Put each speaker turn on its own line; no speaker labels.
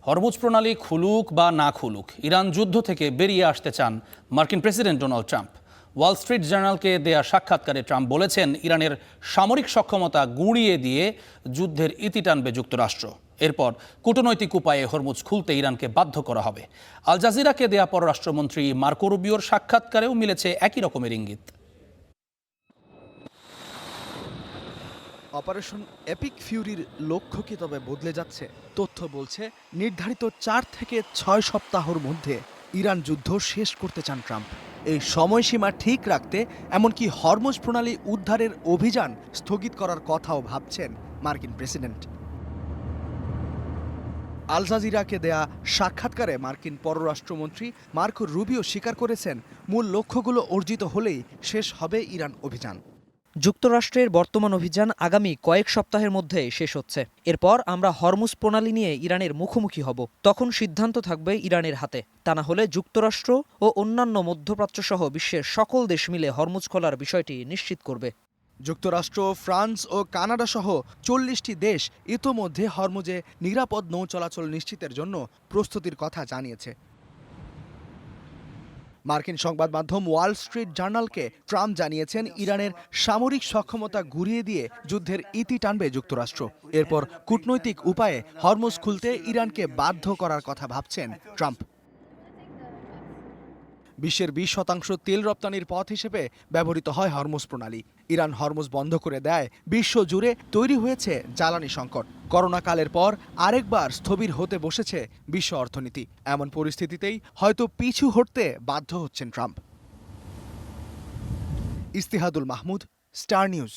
Hormuz প্রণালী খুলুক বা না খুলুক, ইরান যুদ্ধ থেকে বেরিয়ে আসতে চান মার্কিন president Donald Trump. Wall Street জার্নালকে দেয়া সাক্ষাৎকারে ট্রাম্প বলেছেন, ইরানের সামরিক সক্ষমতা গুঁড়িয়ে দিয়ে যুদ্ধের ইতি টানবে যুক্তরাষ্ট্র। এরপর কূটনৈতিক উপায়ে হরমুজ খুলতে ইরানকে বাধ্য করা হবে। আল জাজিরাকে দেয়া পররাষ্ট্রমন্ত্রী মার্কো রুবিওর সাক্ষাৎকারেও মিলেছে একই রকমের ইঙ্গিত।
অপারেশন এপিক ফিউরির লক্ষ্য কি তবে বদলে যাচ্ছে? তথ্য বলছে নির্ধারিত 4 থেকে 6 সপ্তাহের মধ্যে ইরান যুদ্ধ শেষ করতে চান ট্রাম্প। এই সময়সীমা ঠিক রাখতে এমনকি হরমুজ প্রণালী উদ্ধারের অভিযান স্থগিত করার কথাও ভাবছেন মার্কিন প্রেসিডেন্ট। আল জাজিরাকে দেয়া সাক্ষাৎকারে মার্কিন পররাষ্ট্রমন্ত্রী মার্কো রুবিও স্বীকার করেছেন, মূল লক্ষ্যগুলো অর্জিত হলেই শেষ হবে ইরান অভিযান।
যুক্তরাষ্ট্রের বর্তমান অভিযান আগামী কয়েক সপ্তাহের মধ্যে শেষ হচ্ছে। এরপর আমরা হরমুজ প্রণালী নিয়ে ইরানের মুখোমুখি হব। তখন সিদ্ধান্ত থাকবে ইরানের হাতে। তা না হলে যুক্তরাষ্ট্র ও অন্যান্য মধ্যপ্রাচ্যসহ বিশ্বের সকল দেশ মিলে হরমুজ খোলার বিষয়টি নিশ্চিত করবে।
যুক্তরাষ্ট্র, ফ্রান্স ও কানাডা সহ 40টি দেশ ইতোমধ্যে হরমুজে নিরাপদ নৌ চলাচল নিশ্চিতের জন্য প্রস্তুতির কথা জানিয়েছে। মার্কিন সংবাদ মাধ্যম ওয়াল স্ট্রিট জার্নালকে ট্রাম্প জানিয়েছেন, ইরানের সামরিক সক্ষমতা গুঁড়িয়ে দিয়ে যুদ্ধের ইতি টানবে যুক্তরাষ্ট্র। এরপর কূটনৈতিক উপায়ে হরমুজ খুলতে ইরানকে বাধ্য করার কথা ভাবছেন ট্রাম্প। বিশ্বের 20% তেল রপ্তানির পথ হিসেবে ব্যবহৃত হয় হরমুজ প্রণালী। ইরান হরমুজ বন্ধ করে দেয়, বিশ্ব জুড়ে তৈরি হয়েছে জ্বালানি সংকট। করোনাকালের পর আরেকবার স্থবির হতে বসেছে বিশ্ব অর্থনীতি। এমন পরিস্থিতিতেই হয়তো পিছু হটতে বাধ্য হচ্ছেন Trump. Istihadul Mahmud, Star news.